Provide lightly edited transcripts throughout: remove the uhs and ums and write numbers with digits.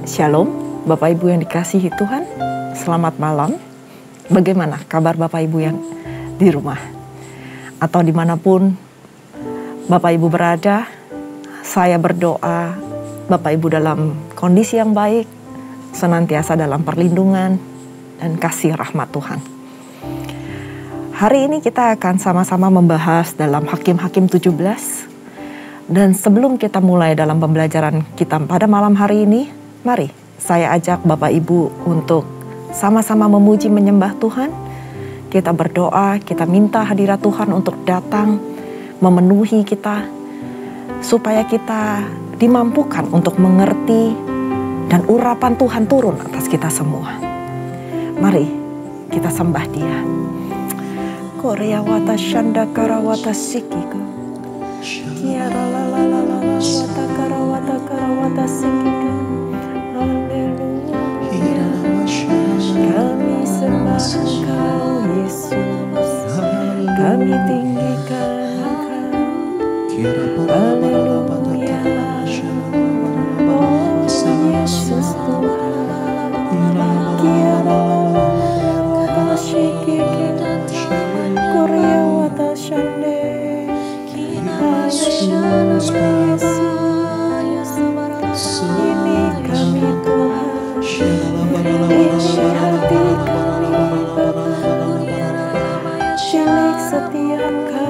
Shalom, Bapak Ibu yang dikasihi Tuhan, selamat malam. Bagaimana kabar Bapak Ibu yang di rumah? Atau dimanapun Bapak Ibu berada, saya berdoa Bapak Ibu dalam kondisi yang baik, senantiasa dalam perlindungan dan kasih rahmat Tuhan. Hari ini kita akan sama-sama membahas dalam Hakim-Hakim 17. Dan sebelum kita mulai dalam pembelajaran kita pada malam hari ini, mari saya ajak Bapak Ibu untuk sama-sama memuji menyembah Tuhan. Kita berdoa, kita minta hadirat Tuhan untuk datang memenuhi kita, supaya kita dimampukan untuk mengerti dan urapan Tuhan turun atas kita semua. Mari kita sembah Dia. Korea wata shanda karawata sikiko. Kiara la la la la la wata karawata sikiko. Haleluya. Kami sembah Engkau Yesus. Kami tinggikan Engkau. Haleluya. Oh Yesus Tuhan. Kiara wata sikiko. Korea wata shande. Ini kami Tuhan, isi hati kami Bapa, cilik setiap kami.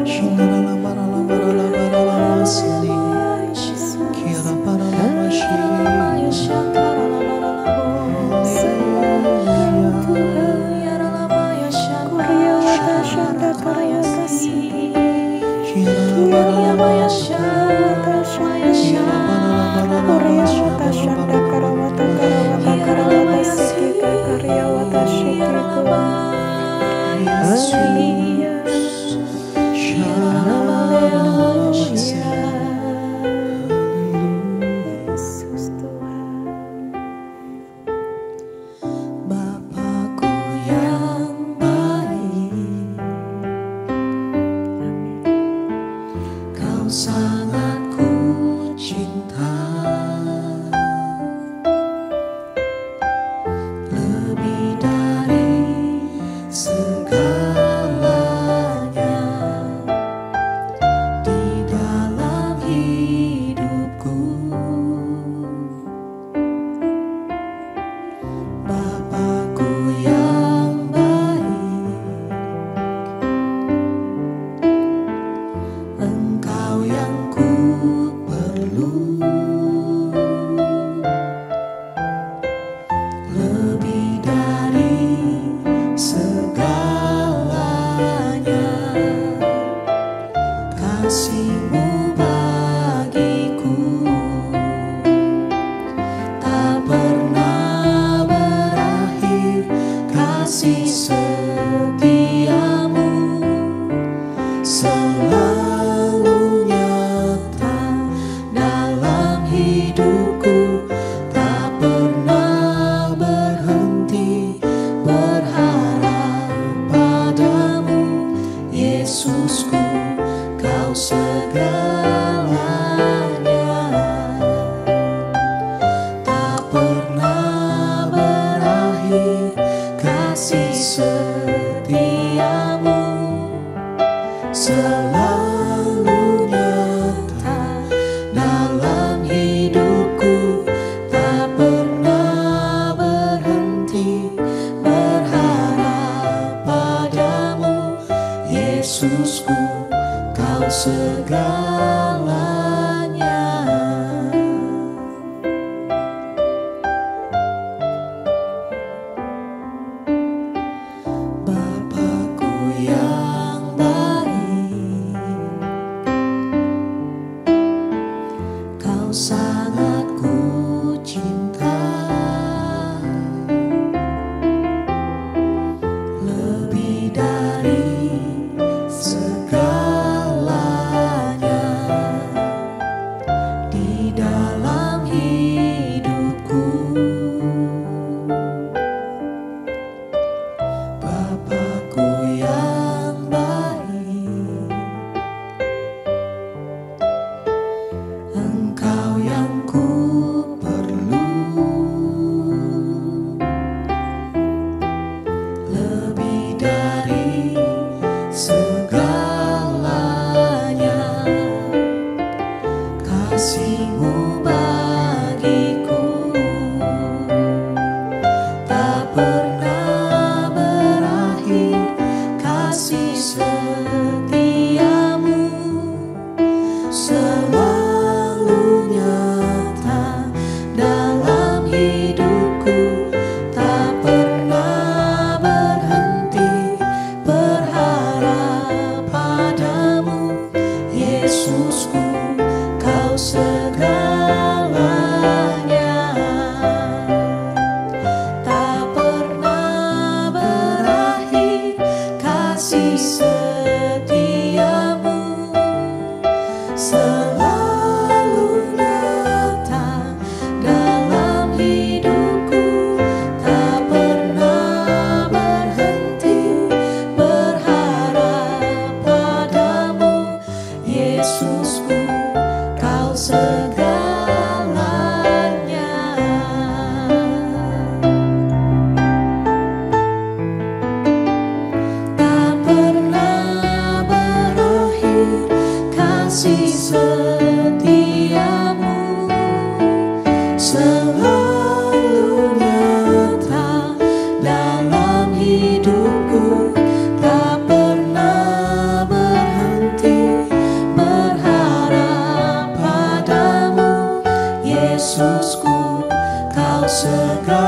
selalu nyata dalam hidupku, tak pernah berhenti berharap padamu, Yesusku, Kau segalanya.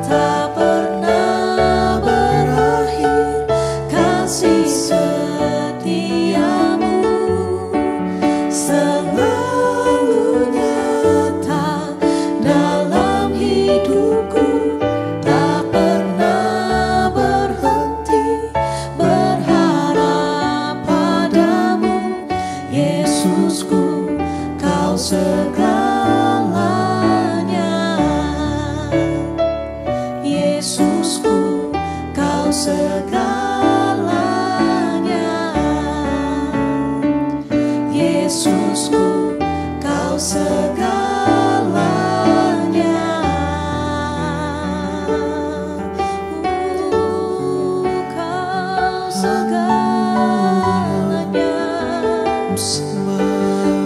Tak pernah berakhir kasih setiamu, selalu nyata dalam hidupku, tak pernah berhenti berharap padamu, Yesusku, Kau segalanya. Yesusku, Kau segalanya. Yesusku, Kau segalanya. Kau segalanya.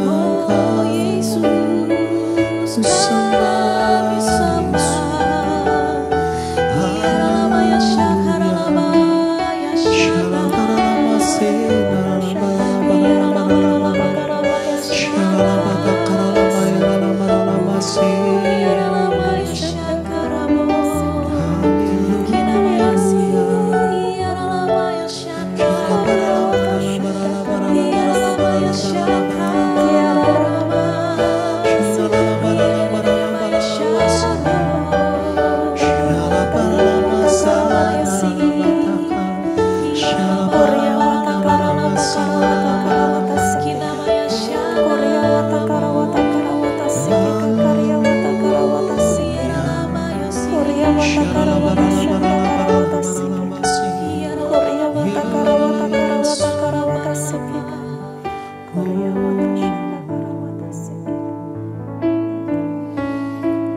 Oh Yesus, kami sembah. Yaramaya Shakarabaya Shakarabaya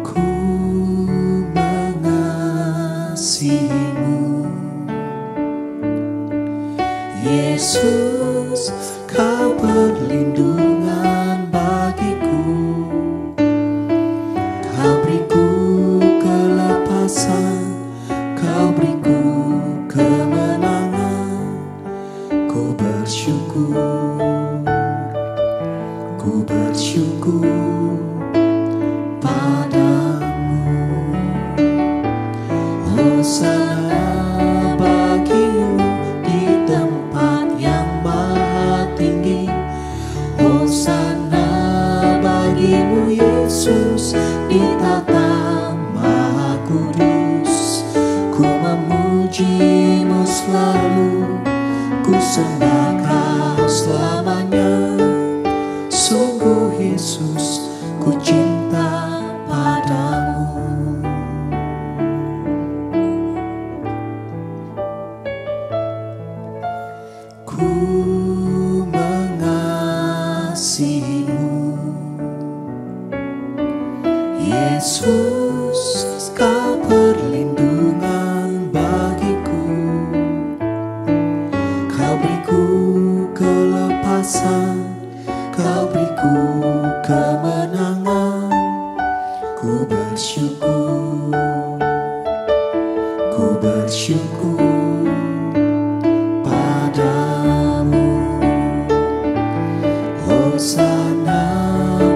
Ku mengasihimu, Yesus, Kau perlindungan bagiku, Kau beriku kelepasan, Kau beriku kemenangan. Ku bersyukur, ku bersyukur padamu. Hosana bagimu di tempat yang maha tinggi, Hosana bagimu Yesus di tata maha kudus. Ku memujimu selalu, ku sembah Kau selamanya. Sungguh Yesus, ku cinta padamu. Ku mengasihimu, Yesus, Kau perlindungan bagiku, Kau beriku kelepasan, Kau beriku kemenangan. Ku bersyukur, ku bersyukur padamu. Hosana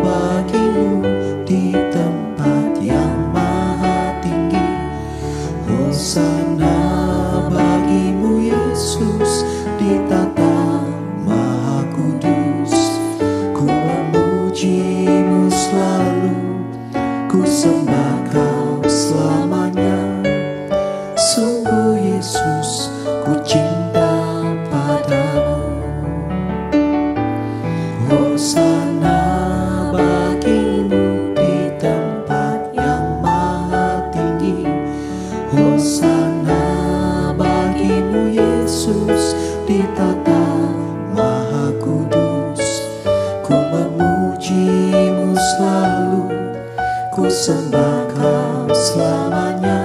bagimu di tempat yang maha tinggi, Hosana bagimu Yesus di tata maha kudus. Ku memujimu selalu, ku sembah Kau selamanya. Sungguh Yesus, ku cinta padamu. Hosana bagimu di tempat yang maha tinggi, Hosana bagimu Yesus di tata maha kudus. Ku memujimu selalu, ku sembah Kau selamanya.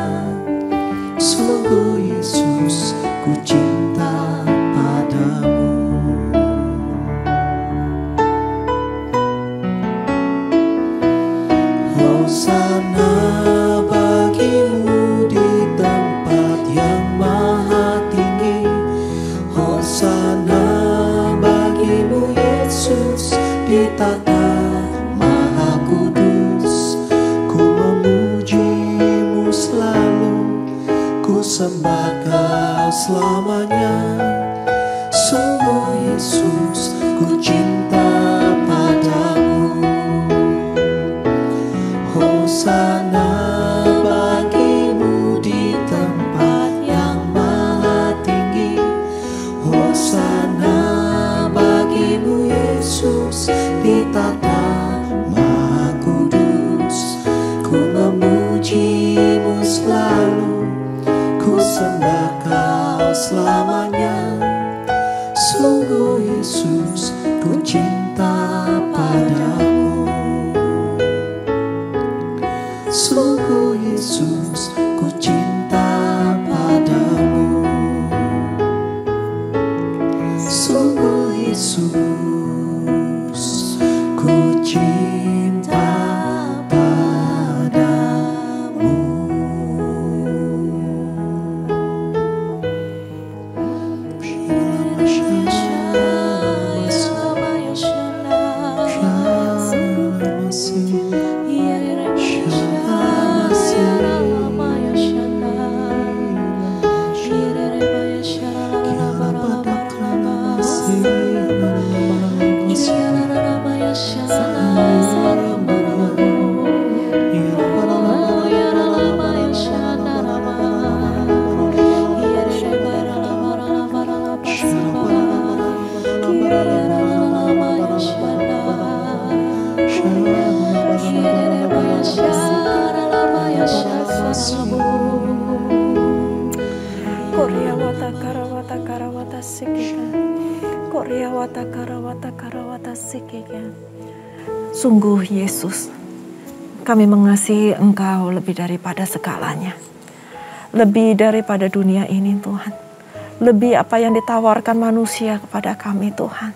Sungguh Yesus, ku cinta padamu. bagimu di tempat yang maha tinggi. Hosana bagimu Yesus di tata maha kudus. Ku memujimu selalu, ku sembah Kau selamanya. Sungguh Yesus, ku cinta padamu. Hosana bagimu di tempat yang maha tinggi. Hosana bagimu Yesus di tata maha kudus. Ku memujimu selalu, ku sembah Kau selamanya. Sungguh Yesus, ku cinta padamu. Sungguh Yesus, ku cinta padamu. Sungguh Yesus, ku cinta padamu. Sungguh Yesus, kami mengasihi Engkau lebih daripada segalanya. Lebih daripada dunia ini Tuhan. Lebih apa yang ditawarkan manusia kepada kami Tuhan.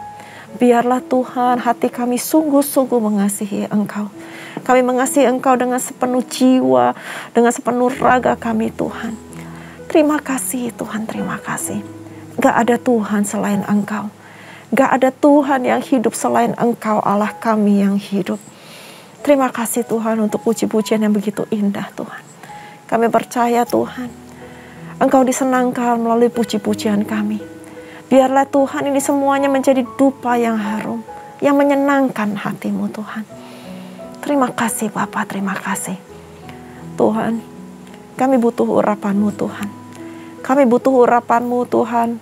Biarlah Tuhan hati kami sungguh-sungguh mengasihi Engkau. Kami mengasihi Engkau dengan sepenuh jiwa, dengan sepenuh raga kami Tuhan. Terima kasih Tuhan, terima kasih. Gak ada Tuhan selain Engkau. Gak ada Tuhan yang hidup selain Engkau, Allah kami yang hidup. Terima kasih Tuhan untuk puji-pujian yang begitu indah Tuhan. Kami percaya Tuhan, Engkau disenangkan melalui puji-pujian kami. Biarlah Tuhan ini semuanya menjadi dupa yang harum, yang menyenangkan hati-Mu Tuhan. Terima kasih Bapa, terima kasih. Tuhan, kami butuh urapan-Mu Tuhan. Kami butuh urapan-Mu Tuhan,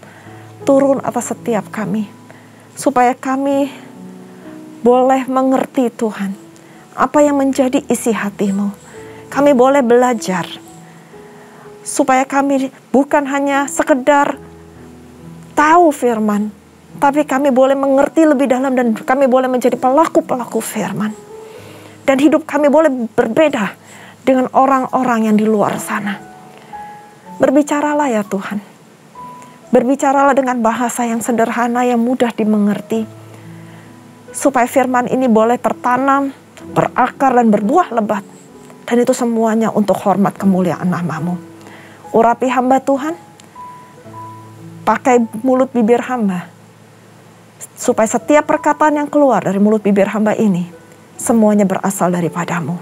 turun atas setiap kami. Supaya kami boleh mengerti Tuhan, apa yang menjadi isi hati-Mu. Kami boleh belajar, supaya kami bukan hanya sekedar tahu firman, tapi kami boleh mengerti lebih dalam dan kami boleh menjadi pelaku-pelaku firman. Dan hidup kami boleh berbeda dengan orang-orang yang di luar sana. Berbicaralah ya Tuhan. Berbicaralah dengan bahasa yang sederhana, yang mudah dimengerti. Supaya firman ini boleh tertanam, berakar dan berbuah lebat. Dan itu semuanya untuk hormat kemuliaan nama-Mu. Urapi hamba Tuhan. Pakai mulut bibir hamba. Supaya setiap perkataan yang keluar dari mulut bibir hamba ini, semuanya berasal daripada-Mu.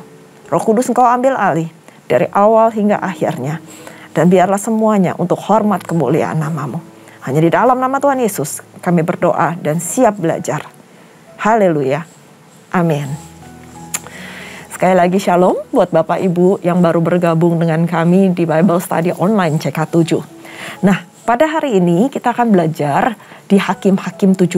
Roh Kudus Engkau ambil alih dari awal hingga akhirnya. Dan biarlah semuanya untuk hormat kemuliaan nama-Mu. Hanya di dalam nama Tuhan Yesus kami berdoa dan siap belajar. Haleluya. Amin. Sekali lagi shalom buat Bapak Ibu yang baru bergabung dengan kami di Bible Study Online CK7. Nah, pada hari ini kita akan belajar di Hakim-Hakim 17.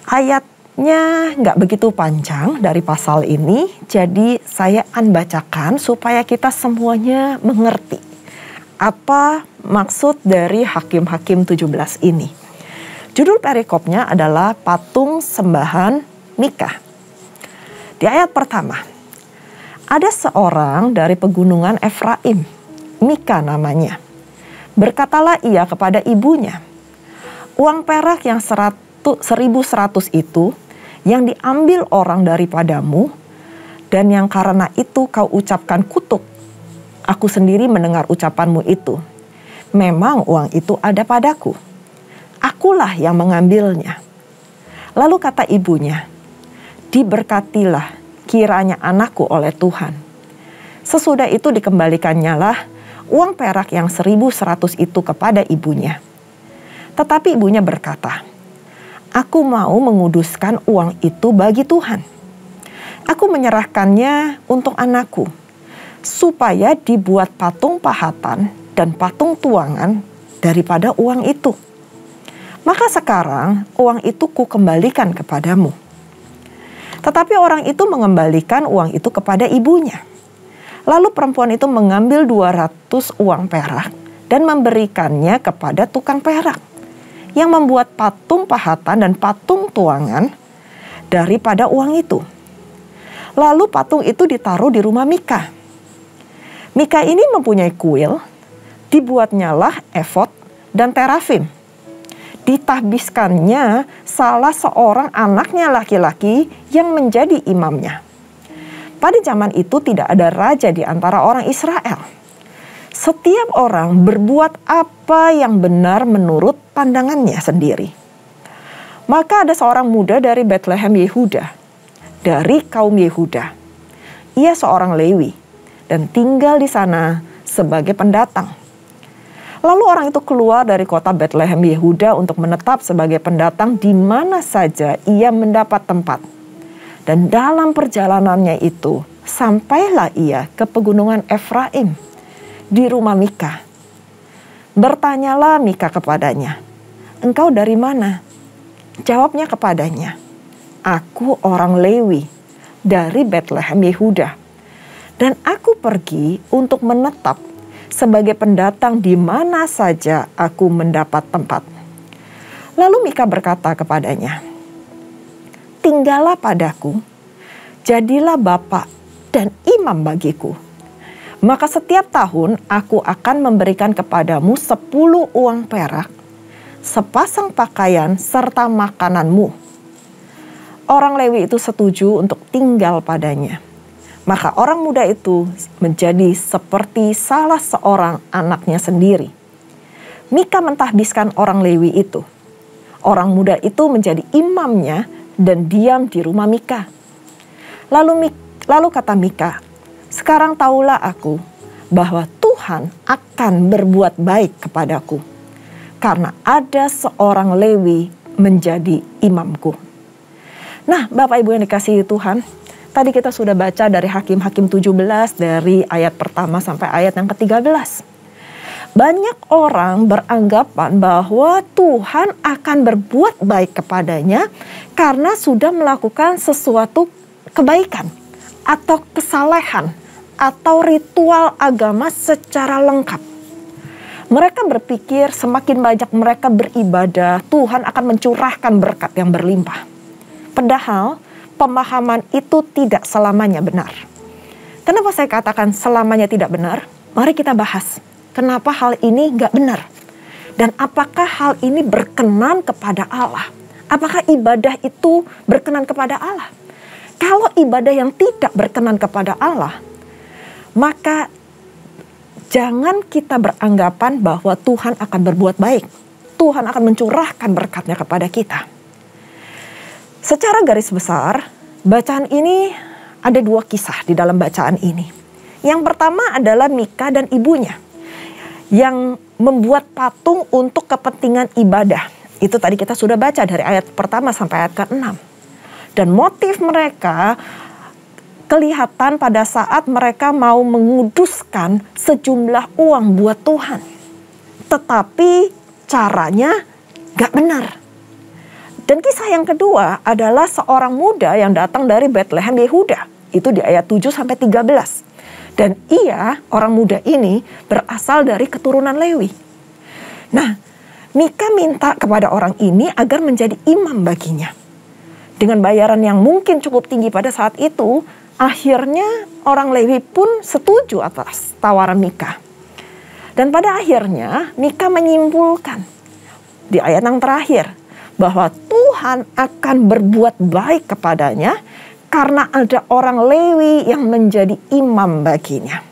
Ayatnya nggak begitu panjang dari pasal ini, jadi saya akan bacakan supaya kita semuanya mengerti apa maksud dari Hakim-Hakim 17 ini. Judul perikopnya adalah Patung Sembahan Mika. Di ayat pertama, ada seorang dari pegunungan Efraim, Mika namanya. Berkatalah ia kepada ibunya, uang perak yang 1.100 itu yang diambil orang daripadamu dan yang karena itu kau ucapkan kutuk. Aku sendiri mendengar ucapanmu itu. Memang uang itu ada padaku. Akulah yang mengambilnya. Lalu kata ibunya, diberkatilah kiranya anakku oleh Tuhan. Sesudah itu dikembalikannya lah uang perak yang 1.100 itu kepada ibunya. Tetapi ibunya berkata, aku mau menguduskan uang itu bagi Tuhan. Aku menyerahkannya untuk anakku, supaya dibuat patung pahatan dan patung tuangan daripada uang itu. Maka sekarang uang itu kukembalikan kepadamu. Tetapi orang itu mengembalikan uang itu kepada ibunya. Lalu perempuan itu mengambil 200 uang perak dan memberikannya kepada tukang perak yang membuat patung pahatan dan patung tuangan daripada uang itu. Lalu patung itu ditaruh di rumah Mika. Mika ini mempunyai kuil, dibuatnyalah efod dan terafim. Ditahbiskannya salah seorang anaknya laki-laki yang menjadi imamnya. Pada zaman itu tidak ada raja di antara orang Israel. Setiap orang berbuat apa yang benar menurut pandangannya sendiri. Maka ada seorang muda dari Betlehem Yehuda, dari kaum Yehuda. Ia seorang Lewi dan tinggal di sana sebagai pendatang. Lalu orang itu keluar dari kota Betlehem Yehuda untuk menetap sebagai pendatang di mana saja ia mendapat tempat. Dan dalam perjalanannya itu, sampailah ia ke pegunungan Efraim di rumah Mika. Bertanyalah Mika kepadanya, engkau dari mana? Jawabnya kepadanya, aku orang Lewi dari Betlehem Yehuda. Dan aku pergi untuk menetap sebagai pendatang di mana saja aku mendapat tempat. Lalu Mika berkata kepadanya, tinggallah padaku, jadilah bapak dan imam bagiku. Maka setiap tahun aku akan memberikan kepadamu 10 uang perak, sepasang pakaian serta makananmu. Orang Lewi itu setuju untuk tinggal padanya. Maka orang muda itu menjadi seperti salah seorang anaknya sendiri. Mika mentahbiskan orang Lewi itu. Orang muda itu menjadi imamnya dan diam di rumah Mika. Lalu kata Mika, sekarang tahulah aku bahwa Tuhan akan berbuat baik kepadaku, karena ada seorang Lewi menjadi imamku. Nah, Bapak Ibu yang dikasihi Tuhan, tadi kita sudah baca dari Hakim-Hakim 17 dari ayat pertama sampai ayat yang ke-13. Banyak orang beranggapan bahwa Tuhan akan berbuat baik kepadanya karena sudah melakukan sesuatu kebaikan atau kesalehan atau ritual agama secara lengkap. Mereka berpikir semakin banyak mereka beribadah, Tuhan akan mencurahkan berkat yang berlimpah. Padahal pemahaman itu tidak selamanya benar. Kenapa saya katakan selamanya tidak benar? Mari kita bahas. Kenapa hal ini nggak benar? Dan apakah hal ini berkenan kepada Allah? Apakah ibadah itu berkenan kepada Allah? Kalau ibadah yang tidak berkenan kepada Allah, maka jangan kita beranggapan bahwa Tuhan akan berbuat baik. Tuhan akan mencurahkan berkatnya kepada kita. Secara garis besar, bacaan ini ada 2 kisah di dalam bacaan ini. Yang pertama adalah Mika dan ibunya yang membuat patung untuk kepentingan ibadah. Itu tadi kita sudah baca dari ayat pertama sampai ayat ke-6. Dan motif mereka kelihatan pada saat mereka mau menguduskan sejumlah uang buat Tuhan. Tetapi caranya gak benar. Dan kisah yang kedua adalah seorang muda yang datang dari Betlehem Yehuda. Itu di ayat 7 sampai 13. Dan ia, orang muda ini, berasal dari keturunan Lewi. Nah, Mika minta kepada orang ini agar menjadi imam baginya. Dengan bayaran yang mungkin cukup tinggi pada saat itu, akhirnya orang Lewi pun setuju atas tawaran Mika. Dan pada akhirnya Mika menyimpulkan di ayat yang terakhir bahwa Tuhan akan berbuat baik kepadanya karena ada orang Lewi yang menjadi imam baginya.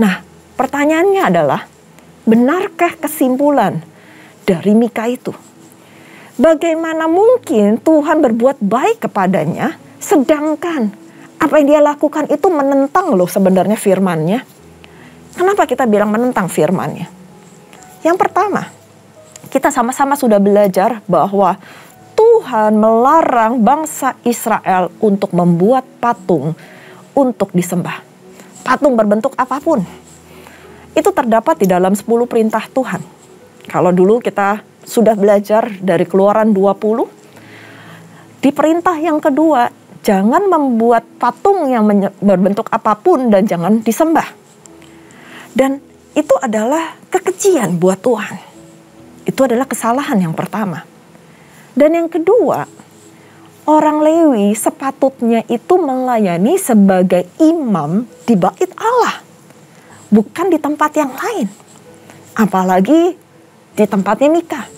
Nah, pertanyaannya adalah, benarkah kesimpulan dari Mika itu? Bagaimana mungkin Tuhan berbuat baik kepadanya, sedangkan apa yang dia lakukan itu menentang loh sebenarnya firman-Nya. Kenapa kita bilang menentang firman-Nya? Yang pertama, kita sama-sama sudah belajar bahwa Tuhan melarang bangsa Israel untuk membuat patung untuk disembah. Patung berbentuk apapun. Itu terdapat di dalam 10 perintah Tuhan. Kalau dulu kita sudah belajar dari Keluaran 20, di perintah yang kedua, jangan membuat patung yang berbentuk apapun dan jangan disembah. Dan itu adalah kekejian buat Tuhan. Itu adalah kesalahan yang pertama. Dan yang kedua, orang Lewi sepatutnya itu melayani sebagai imam di bait Allah, bukan di tempat yang lain. Apalagi di tempatnya Mika.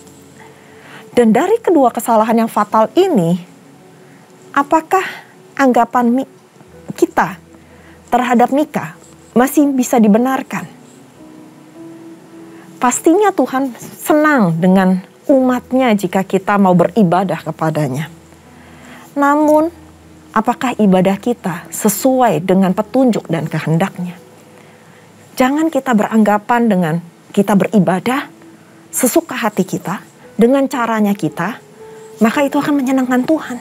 Dan dari kedua kesalahan yang fatal ini, apakah anggapan kita terhadap Mika masih bisa dibenarkan? Pastinya Tuhan senang dengan umatnya jika kita mau beribadah kepadanya. Namun, apakah ibadah kita sesuai dengan petunjuk dan kehendaknya? Jangan kita beranggapan dengan kita beribadah sesuka hati kita, dengan caranya kita, maka itu akan menyenangkan Tuhan.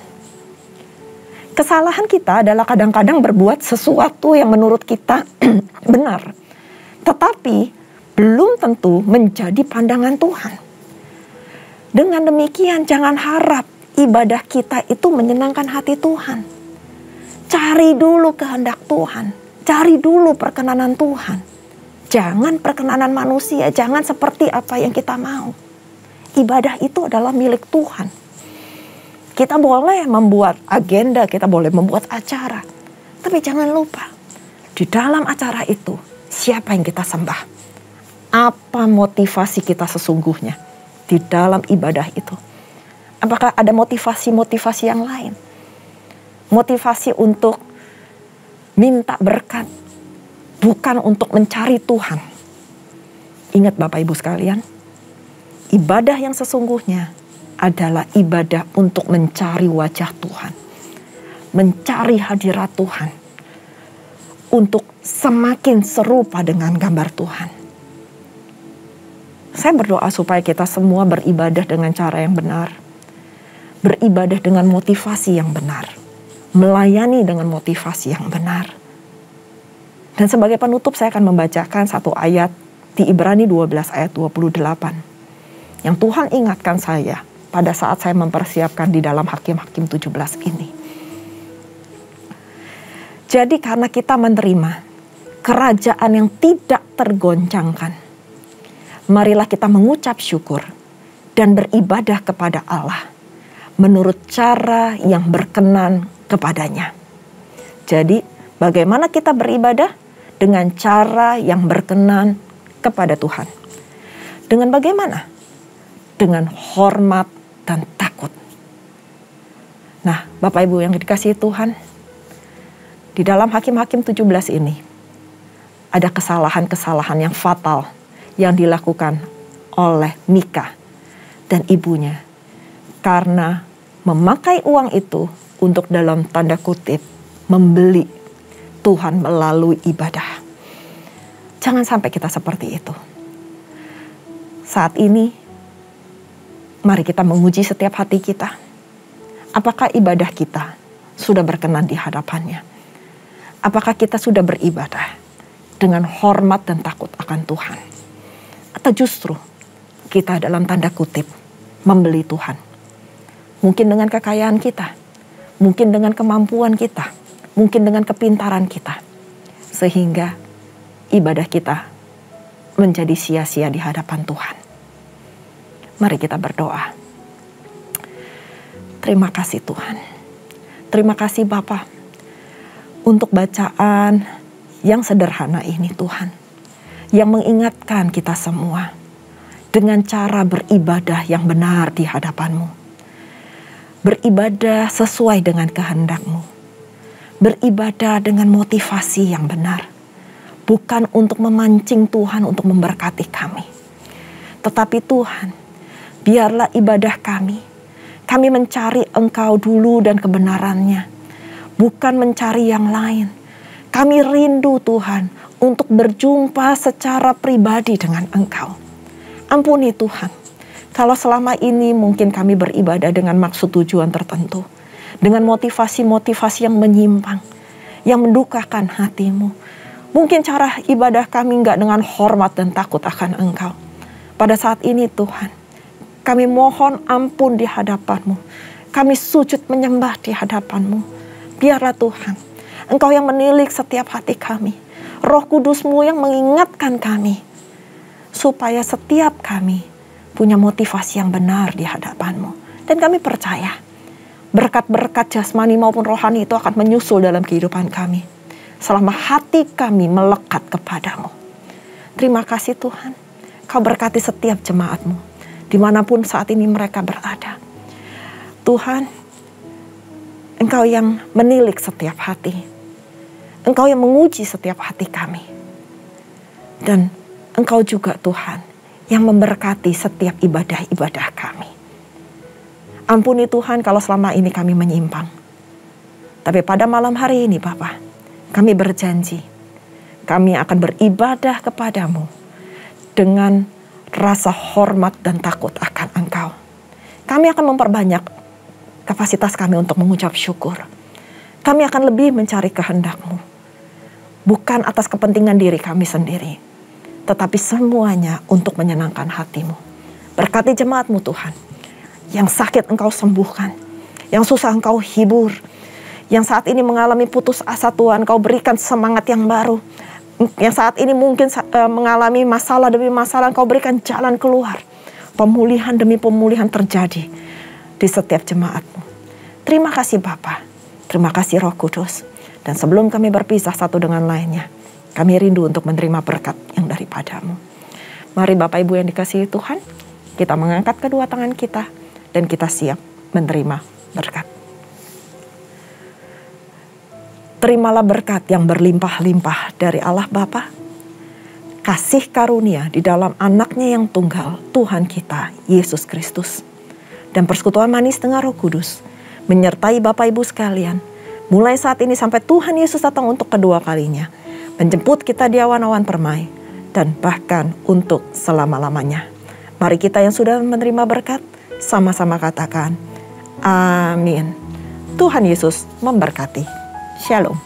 Kesalahan kita adalah kadang-kadang berbuat sesuatu yang menurut kita benar, tetapi belum tentu menjadi pandangan Tuhan. Dengan demikian, jangan harap ibadah kita itu menyenangkan hati Tuhan. Cari dulu kehendak Tuhan, cari dulu perkenanan Tuhan. Jangan perkenanan manusia, jangan seperti apa yang kita mau. Ibadah itu adalah milik Tuhan. Kita boleh membuat agenda, kita boleh membuat acara. Tapi jangan lupa, di dalam acara itu, siapa yang kita sembah? Apa motivasi kita sesungguhnya di dalam ibadah itu? Apakah ada motivasi-motivasi yang lain? Motivasi untuk minta berkat, bukan untuk mencari Tuhan. Ingat Bapak Ibu sekalian, ibadah yang sesungguhnya adalah ibadah untuk mencari wajah Tuhan, mencari hadirat Tuhan, untuk semakin serupa dengan gambar Tuhan. Saya berdoa supaya kita semua beribadah dengan cara yang benar, beribadah dengan motivasi yang benar, melayani dengan motivasi yang benar. Dan sebagai penutup saya akan membacakan satu ayat di Ibrani 12 ayat 28. Yang Tuhan ingatkan saya pada saat saya mempersiapkan di dalam Hakim-Hakim 17 ini. Jadi karena kita menerima kerajaan yang tidak tergoncangkan, marilah kita mengucap syukur dan beribadah kepada Allah menurut cara yang berkenan kepadanya. Jadi bagaimana kita beribadah? Dengan cara yang berkenan kepada Tuhan. Dengan bagaimana? Dengan hormat dan takut. Nah, Bapak Ibu yang dikasihi Tuhan, di dalam Hakim-Hakim 17 ini ada kesalahan-kesalahan yang fatal yang dilakukan oleh Mika dan ibunya karena memakai uang itu untuk dalam tanda kutip membeli Tuhan melalui ibadah. Jangan sampai kita seperti itu. Saat ini, mari kita menguji setiap hati kita. Apakah ibadah kita sudah berkenan di hadapannya? Apakah kita sudah beribadah dengan hormat dan takut akan Tuhan? Atau justru kita dalam tanda kutip membeli Tuhan? Mungkin dengan kekayaan kita, mungkin dengan kemampuan kita, mungkin dengan kepintaran kita, sehingga ibadah kita menjadi sia-sia di hadapan Tuhan. Mari kita berdoa. Terima kasih Tuhan. Terima kasih Bapa untuk bacaan yang sederhana ini Tuhan, yang mengingatkan kita semua dengan cara beribadah yang benar di hadapan-Mu. Beribadah sesuai dengan kehendak-Mu. beribadah dengan motivasi yang benar. Bukan untuk memancing Tuhan untuk memberkati kami. Tetapi Tuhan, biarlah ibadah kami mencari Engkau dulu dan kebenarannya. Bukan mencari yang lain. Kami rindu Tuhan untuk berjumpa secara pribadi dengan Engkau. Ampuni Tuhan, kalau selama ini mungkin kami beribadah dengan maksud tujuan tertentu, dengan motivasi-motivasi yang menyimpang, yang mendukakan hati-Mu. Mungkin cara ibadah kami enggak dengan hormat dan takut akan Engkau. Pada saat ini Tuhan, kami mohon ampun di hadapan-Mu. Kami sujud menyembah di hadapan-Mu. Biarlah Tuhan, Engkau yang menilik setiap hati kami. Roh Kudus-Mu yang mengingatkan kami. Supaya setiap kami punya motivasi yang benar di hadapan-Mu. Dan kami percaya, berkat-berkat jasmani maupun rohani itu akan menyusul dalam kehidupan kami. Selama hati kami melekat kepadamu. Terima kasih Tuhan. Kau berkati setiap jemaat-Mu. Dimanapun saat ini mereka berada. Tuhan, Engkau yang menilik setiap hati. Engkau yang menguji setiap hati kami. Dan Engkau juga Tuhan yang memberkati setiap ibadah-ibadah kami. Ampuni Tuhan kalau selama ini kami menyimpang. Tapi pada malam hari ini Bapa, kami berjanji, kami akan beribadah kepadamu dengan rasa hormat dan takut akan Engkau. Kami akan memperbanyak kapasitas kami untuk mengucap syukur. Kami akan lebih mencari kehendak-Mu. Bukan atas kepentingan diri kami sendiri, tetapi semuanya untuk menyenangkan hati-Mu. Berkati jemaat-Mu Tuhan, yang sakit Engkau sembuhkan, yang susah Engkau hibur, yang saat ini mengalami putus asa Tuhan, Engkau berikan semangat yang baru. Yang saat ini mungkin mengalami masalah demi masalah, Engkau berikan jalan keluar. Pemulihan demi pemulihan terjadi di setiap jemaat-Mu. Terima kasih Bapa, terima kasih Roh Kudus. Dan sebelum kami berpisah satu dengan lainnya, kami rindu untuk menerima berkat yang daripada-Mu. Mari Bapak Ibu yang dikasihi Tuhan, kita mengangkat kedua tangan kita dan kita siap menerima berkat. Terimalah berkat yang berlimpah-limpah dari Allah Bapa, kasih karunia di dalam anaknya yang tunggal, Tuhan kita, Yesus Kristus, dan persekutuan manis dengan Roh Kudus, menyertai Bapak Ibu sekalian, mulai saat ini sampai Tuhan Yesus datang untuk kedua kalinya, menjemput kita di awan-awan permai, dan bahkan untuk selama-lamanya. Mari kita yang sudah menerima berkat, sama-sama katakan, amin. Tuhan Yesus memberkati. Shalom.